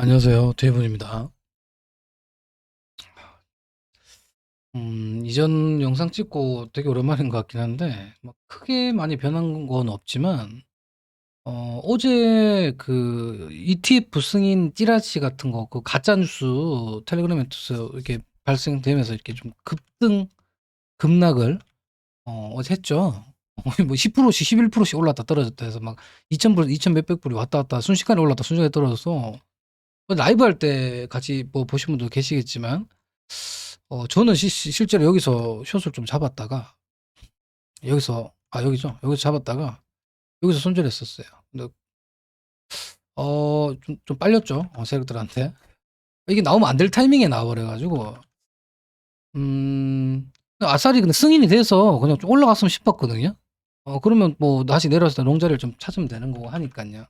안녕하세요. 데이브입니다. 이전 영상 찍고 되게 오랜만인 것 같긴 한데, 막 크게 많이 변한 건 없지만, 어제 그 ETF 승인 찌라시 같은 거, 그 가짜뉴스 텔레그램에 떠서 이렇게 발생되면서 이렇게 좀 급락을, 어제 했죠. 뭐 10%씩, 11%씩 올랐다 떨어졌다 해서 막 2,000불, 2,000 몇백 불이 왔다 갔다 순식간에 올랐다 순식간에 떨어져서, 라이브 할 때 같이 뭐 보신 분도 계시겠지만, 저는 실제로 여기서 숏을 좀 잡았다가 여기서 여기죠. 여기서 잡았다가 여기서 손절했었어요. 근데 좀 빨렸죠. 세력들한테. 이게 나오면 안 될 타이밍에 나와버려 가지고 아싸리 근데 승인이 돼서 그냥 좀 올라갔으면 싶었거든요. 그러면 뭐 다시 내려와서 롱자리를 좀 찾으면 되는 거고 하니깐요.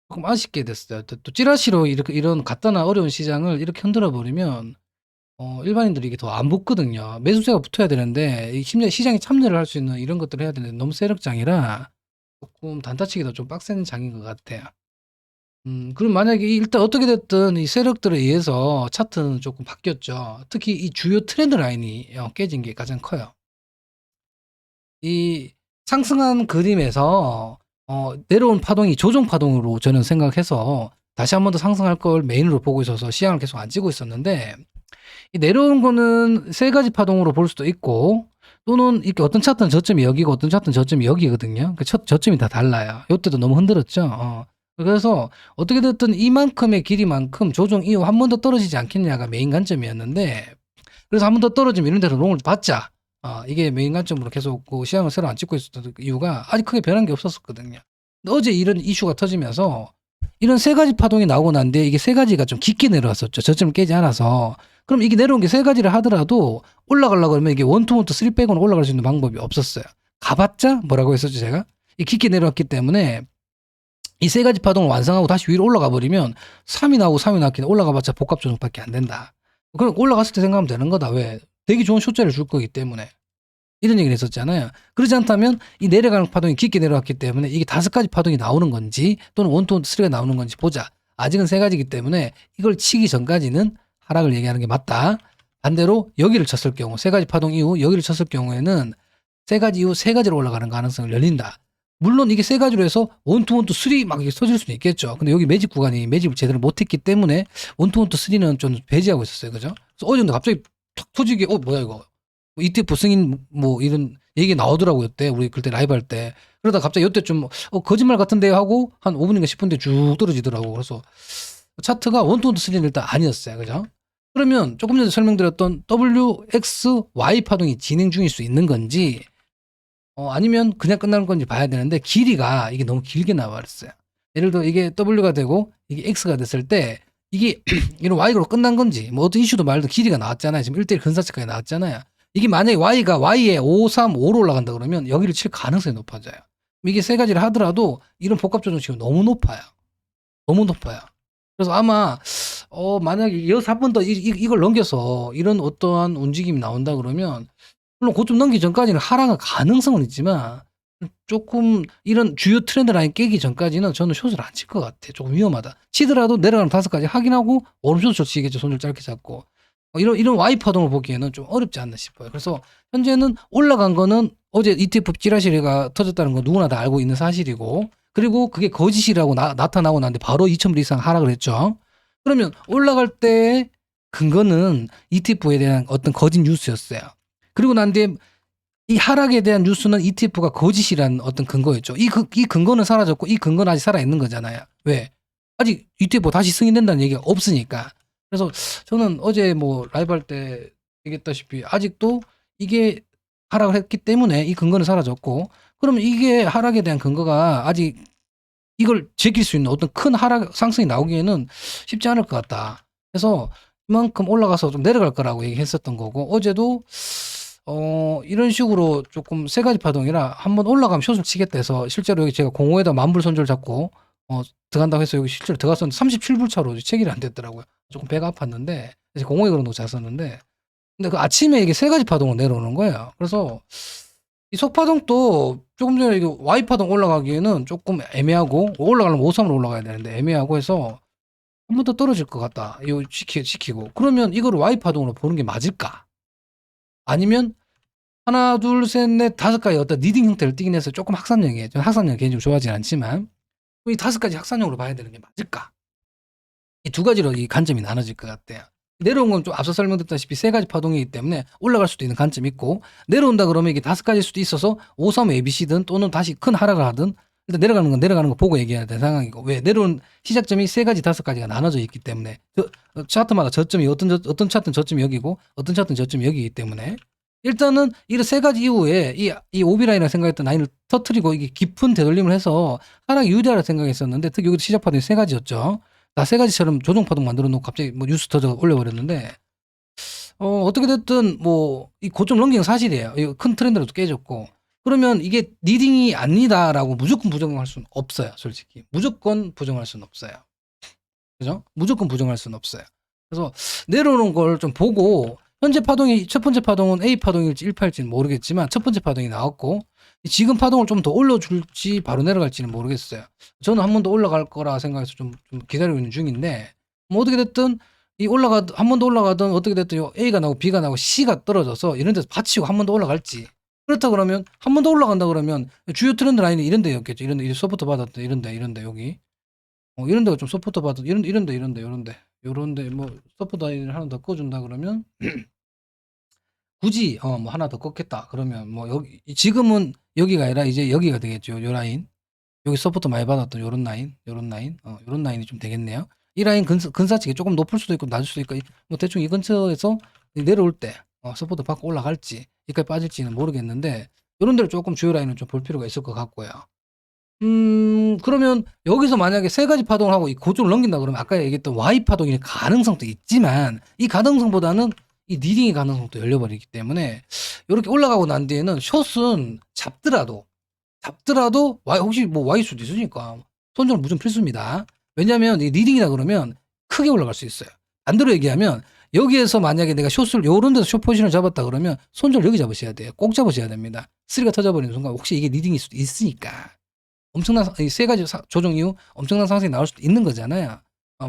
조금 아쉽게 됐어요. 또 찌라시로 이렇게 이런 간단한 어려운 시장을 이렇게 흔들어 버리면 일반인들이 이게 더 안 붙거든요. 매수세가 붙어야 되는데 이 심지어 시장에 참여를 할 수 있는 이런 것들을 해야 되는데 너무 세력장이라 조금 단타치기도 좀 빡센 장인 것 같아요. 그럼 만약에 일단 어떻게 됐든 이 세력들에 의해서 차트는 조금 바뀌었죠. 특히 이 주요 트렌드 라인이 깨진 게 가장 커요. 이 상승한 그림에서 내려온 파동이 조정 파동으로 저는 생각해서 다시 한 번 더 상승할 걸 메인으로 보고 있어서 시장을 계속 안 찌고 있었는데 이 내려온 거는 세 가지 파동으로 볼 수도 있고 또는 이렇게 어떤 차트는 저점이 여기고 어떤 차트는 저점이 여기거든요. 그 저점이 다 달라요. 요때도 너무 흔들었죠. 그래서 어떻게 됐든 이만큼의 길이만큼 조정 이후 한 번 더 떨어지지 않겠냐가 메인 관점이었는데 그래서 한 번 더 떨어지면 이런 데서 롱을 받자. 이게 메인 관점으로 계속 그 시장을 새로 안 찍고 있었던 이유가 아직 크게 변한 게 없었거든요. 근데 어제 이런 이슈가 터지면서 이런 세 가지 파동이 나오고 난 뒤에 이게 세 가지가 좀 깊게 내려왔었죠. 저점을 깨지 않아서. 그럼 이게 내려온 게 세 가지를 하더라도 올라가려고 그러면 이게 원투 쓰리 백은 올라갈 수 있는 방법이 없었어요. 가봤자 뭐라고 했었죠, 제가? 이 깊게 내려왔기 때문에 이 세 가지 파동을 완성하고 다시 위로 올라가 버리면 3이 나오고 3이 나왔기 올라가봤자 복합 조정밖에 안 된다. 그럼 올라갔을 때 생각하면 되는 거다. 왜? 되게 좋은 쇼자를 줄 거기 때문에. 이런 얘기를 했었잖아요. 그렇지 않다면 이 내려가는 파동이 깊게 내려왔기 때문에 이게 다섯 가지 파동이 나오는 건지 또는 원투 쓰리가 나오는 건지 보자. 아직은 세 가지이기 때문에 이걸 치기 전까지는 하락을 얘기하는 게 맞다. 반대로 여기를 쳤을 경우 세 가지 파동 이후 여기를 쳤을 경우에는 세 가지 이후 세 가지로 올라가는 가능성을 열린다. 물론 이게 세 가지로 해서 원투 쓰리 막 이렇게 써질 수는 있겠죠. 근데 여기 매집 구간이 매집을 제대로 못했기 때문에 원투 쓰리는 좀 배제하고 있었어요. 그죠? 그래서 어제 근데 갑자기 탁 터지게 뭐야 이거 ETF 승인 뭐 이런 얘기 나오더라고요. 그때 우리 그때 라이브 할 때. 그러다 갑자기 이때 좀 거짓말 같은데 하고 한 5분인가 10분 뒤에 쭉 떨어지더라고. 그래서 차트가 원투 쓰리는 일단 아니었어요. 그죠? 그러면 조금 전에 설명드렸던 WXY 파동이 진행 중일 수 있는 건지 아니면 그냥 끝나는 건지 봐야 되는데 길이가 이게 너무 길게 나와버렸어요. 예를 들어 이게 W가 되고 이게 X가 됐을 때 이게 이런 Y로 끝난 건지 뭐 어떤 이슈도 말도 길이가 나왔잖아요. 지금 1대1 근사치까지 나왔잖아요. 이게 만약에 Y가 Y에 5, 3, 5로 올라간다 그러면 여기를 칠 가능성이 높아져요. 이게 세 가지를 하더라도 이런 복합 조정 지금 너무 높아요. 너무 높아요. 그래서 아마 만약에 여기서 한 번 더 이걸 넘겨서 이런 어떠한 움직임이 나온다 그러면 물론 고점 넘기 전까지는 하락할 가능성은 있지만 조금 이런 주요 트렌드 라인 깨기 전까지는 저는 숏을 안 칠 것 같아. 조금 위험하다. 치더라도 내려가는 다섯 가지 확인하고 오른손 치겠죠. 손을 짧게 잡고. 이런 Y 파동을 보기에는 좀 어렵지 않나 싶어요. 그래서 현재는 올라간 거는 어제 ETF 찌라시가 터졌다는 건 누구나 다 알고 있는 사실이고 그리고 그게 거짓이라고 나타나고 난데 바로 2,000불 이상 하락을 했죠. 그러면 올라갈 때 근거는 ETF에 대한 어떤 거짓 뉴스였어요. 그리고 난 뒤에 이 하락에 대한 뉴스는 ETF가 거짓이라는 어떤 근거였죠. 이 근거는 사라졌고 이 근거는 아직 살아있는 거잖아요. 왜? 아직 ETF 다시 승인된다는 얘기가 없으니까. 그래서 저는 어제 뭐 라이브 할 때 얘기했다시피 아직도 이게 하락을 했기 때문에 이 근거는 사라졌고 그러면 이게 하락에 대한 근거가 아직 이걸 제낄 수 있는 어떤 큰 하락 상승이 나오기에는 쉽지 않을 것 같다. 그래서 이만큼 올라가서 좀 내려갈 거라고 얘기했었던 거고 어제도 이런 식으로 조금 세 가지 파동이라 한번 올라가면 숏을 치겠다 해서 실제로 여기 제가 공호에다 만불 손절 잡고 들어간다고 해서 여기 실제로 들어갔었는데 37불 차로 체결이 안 됐더라고요. 조금 배가 아팠는데 공호에 그런 잘 썼는데 근데 그 아침에 이게 세 가지 파동으로 내려오는 거예요. 그래서 이 속파동도 조금 전에 이게 Y파동 올라가기에는 조금 애매하고 올라가려면 53으로 올라가야 되는데 애매하고 해서 한 번 더 떨어질 것 같다. 이거 시키고. 그러면 이거를 Y 파동으로 보는 게 맞을까? 아니면 하나, 둘, 셋, 넷, 다섯 가지 어떤 리딩 형태를 띄긴 해서 조금 학산형이에요. 저는 학산형 개인적으로 좋아하지 않지만 이 다섯 가지 학산형으로 봐야 되는 게 맞을까? 이 두 가지로 이 관점이 나눠질 것 같아요. 내려온 건 좀 앞서 설명드렸다시피 세 가지 파동이기 때문에 올라갈 수도 있는 관점이 있고, 내려온다 그러면 이게 다섯 가지일 수도 있어서 5, 3, ABC든 또는 다시 큰 하락을 하든 일단 내려가는 건 내려가는 거 보고 얘기해야 되는 상황이고, 왜 내려온 시작점이 세 가지 다섯 가지가 나눠져 있기 때문에 차트마다 저점이 어떤 차트는 저점이 여기고 어떤 차트는 저점이 여기이기 때문에 일단은 이 세 가지 이후에 이 오비라인이라 생각했던 라인을 터트리고 이게 깊은 되돌림을 해서 하락이 유리하다 생각했었는데, 특히 여기도 시작 파동이 세 가지였죠. 나 세 가지처럼 조정 파동 만들어 놓고 갑자기 뭐 뉴스 터져 올려버렸는데, 어떻게 됐든 뭐 이 고점 넘긴 건 사실이에요. 이거 큰 트렌드로도 깨졌고. 그러면 이게 리딩이 아니다라고 무조건 부정할 수는 없어요. 솔직히 무조건 부정할 수는 없어요. 그죠? 무조건 부정할 수는 없어요. 그래서 내려오는 걸 좀 보고, 현재 파동이 첫 번째 파동은 A 파동일지 1파일지는 모르겠지만 첫 번째 파동이 나왔고, 지금 파동을 좀 더 올려줄지 바로 내려갈지는 모르겠어요. 저는 한 번 더 올라갈 거라 생각해서 좀 기다리고 있는 중인데, 뭐 어떻게 됐든 한 번 더 올라가든 어떻게 됐든 요 A가 나오고 B가 나오고 C가 떨어져서 이런 데서 받치고 한 번 더 올라갈지, 그렇다 그러면 한 번 더 올라간다 그러면 주요 트렌드 라인이 이런 데였겠죠. 이런 데 서포트 받았던 이런 데 여기 이런 데가 좀 서포트 받았 이런 데 뭐 서포트 라인을 하나 더 꺼준다 그러면 굳이 뭐 하나 더 꺾겠다 그러면 뭐 여기 지금은 여기가 아니라 이제 여기가 되겠죠. 요 라인, 여기 서포트 많이 받았던 요런 라인, 요런 라인이 좀 되겠네요. 이 라인 근사치기 조금 높을 수도 있고 낮을 수도 있고, 뭐 대충 이 근처에서 내려올 때 서포트 받고 올라갈지 여기까지 빠질지는 모르겠는데, 요런 데를 조금 주요 라인을 좀 볼 필요가 있을 것 같고요. 그러면 여기서 만약에 세 가지 파동을 하고 이 고점을 넘긴다 그러면 아까 얘기했던 Y 파동일 가능성도 있지만, 이 가능성보다는 이 리딩의 가능성도 열려버리기 때문에 이렇게 올라가고 난 뒤에는 숏은 잡더라도 혹시 뭐 Y 수도 있으니까 손절 무조건 필수입니다. 왜냐하면 이 리딩이다 그러면 크게 올라갈 수 있어요. 반대로 얘기하면 여기에서 만약에 내가 숏을 요런 데서 숏 포지션을 잡았다 그러면 손절 여기 잡으셔야 돼요. 꼭 잡으셔야 됩니다. 3가 터져버리는 순간 혹시 이게 리딩일 수도 있으니까. 엄청난 이 세 가지 조정 이후 엄청난 상승이 나올 수도 있는 거잖아요.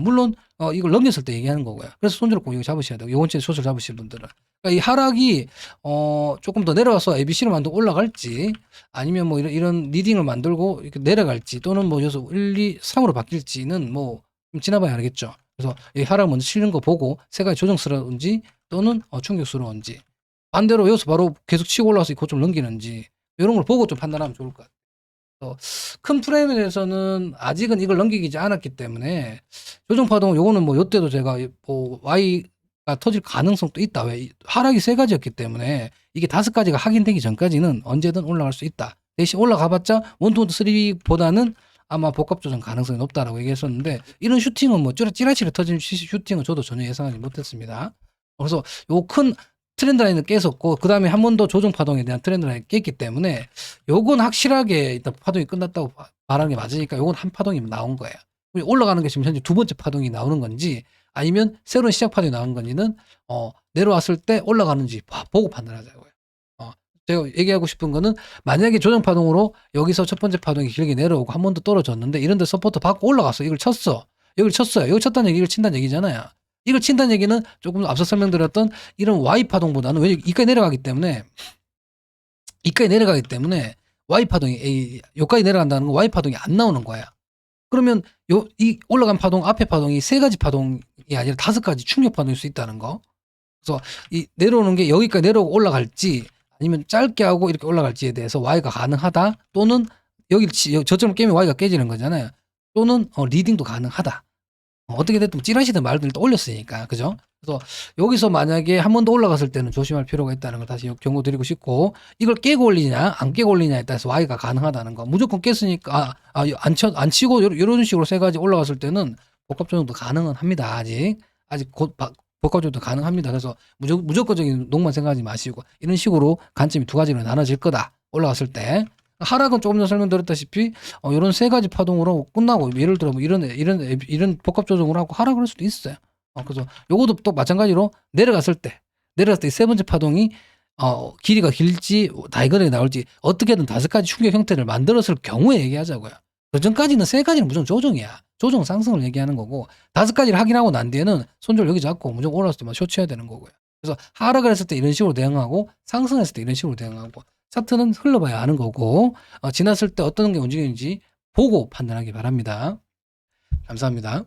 물론 이걸 넘겼을 때 얘기하는 거고요. 그래서 손절을 꼭 이거 잡으셔야 되고, 요번 주에 숏을 잡으실 분들은 그러니까 이 하락이 조금 더 내려와서 ABC를 만들고 올라갈지, 아니면 뭐 이런 리딩을 만들고 이렇게 내려갈지, 또는 뭐 여기서 1, 2, 3으로 바뀔지는 뭐 좀 지나봐야 알겠죠. 그래서 이 하락 먼저 치는 거 보고 세 가지 조정스러운지 또는 충격스러운지, 반대로 여기서 바로 계속 치고 올라와서 이 고점 넘기는지 이런 걸 보고 좀 판단하면 좋을 것 같아요. 큰 프레임에서는 아직은 이걸 넘기지 않았기 때문에 조정 파동 요거는 뭐 요때도 제가 뭐 Y가 터질 가능성도 있다. 왜 하락이 세 가지였기 때문에 이게 다섯 가지가 확인되기 전까지는 언제든 올라갈 수 있다. 대신 올라가봤자 1, 2, 3보다는 아마 복합 조정 가능성이 높다라고 얘기했었는데, 이런 슈팅은 뭐 찌라치게 터진 슈팅은 저도 전혀 예상하지 못했습니다. 그래서 요 큰 트렌드 라인을 깼었고, 그 다음에 한 번 더 조정 파동에 대한 트렌드 라인을 깼기 때문에 요건 확실하게 일단 파동이 끝났다고 말하는 게 맞으니까 요건 한 파동이 나온 거예요. 올라가는 게 지금 현재 두 번째 파동이 나오는 건지 아니면 새로운 시작 파동이 나온 건지는 내려왔을 때 올라가는지 보고 판단하자고요. 제가 얘기하고 싶은 거는, 만약에 조정 파동으로 여기서 첫 번째 파동이 길게 내려오고 한 번 더 떨어졌는데 이런 데 서포트 받고 올라갔어. 이걸 쳤어. 여기를 쳤어요. 여기 쳤다는 얘기, 이걸 친다는 얘기잖아요. 이걸 친다는 얘기는 조금 앞서 설명드렸던 이런 Y 파동보다는, 왜냐면 이까지 내려가기 때문에 Y 파동이 여기까지 내려간다는 건 Y 파동이 안 나오는 거야. 그러면 이 올라간 파동 앞에 파동이 세 가지 파동이 아니라 다섯 가지 충격 파동일 수 있다는 거. 그래서 이 내려오는 게 여기까지 내려오고 올라갈지 아니면 짧게 하고 이렇게 올라갈지에 대해서 Y가 가능하다, 또는 여기 저점을 깨면 Y가 깨지는 거잖아요. 또는 리딩도 가능하다. 어떻게 됐든 찌라시든 말든 또 올렸으니까, 그죠? 그래서 여기서 만약에 한 번 더 올라갔을 때는 조심할 필요가 있다는 걸 다시 경고 드리고 싶고, 이걸 깨고 올리냐 안 깨고 올리냐에 따라서 Y가 가능하다는 거. 무조건 깼으니까 안 치고 이런 식으로 세 가지 올라갔을 때는 복합 조정도 가능은 합니다. 아직 곧 복합 조정도 가능합니다. 그래서 무조건적인 농만 생각하지 마시고, 이런 식으로 관점이 두 가지로 나눠질 거다. 올라갔을 때 하락은 조금 전 설명드렸다시피 이런 세 가지 파동으로 끝나고, 예를 들어 뭐 이런 복합 조정을 하고 하락을 할 수도 있어요. 그래서 요것도 또 마찬가지로 내려갔을 때 세 번째 파동이 길이가 길지 다이거널이 나올지 어떻게든 다섯 가지 충격 형태를 만들었을 경우에 얘기하자고요. 그 전까지는 세 가지는 무조건 조정이야. 조정 상승을 얘기하는 거고, 5가지를 확인하고 난 뒤에는 손절 여기 잡고 무조건 올랐을 때만 쇼치해야 되는 거고요. 그래서 하락을 했을 때 이런 식으로 대응하고, 상승했을 때 이런 식으로 대응하고, 차트는 흘러봐야 아는 거고, 지났을 때 어떤 게 움직이는지 보고 판단하기 바랍니다. 감사합니다.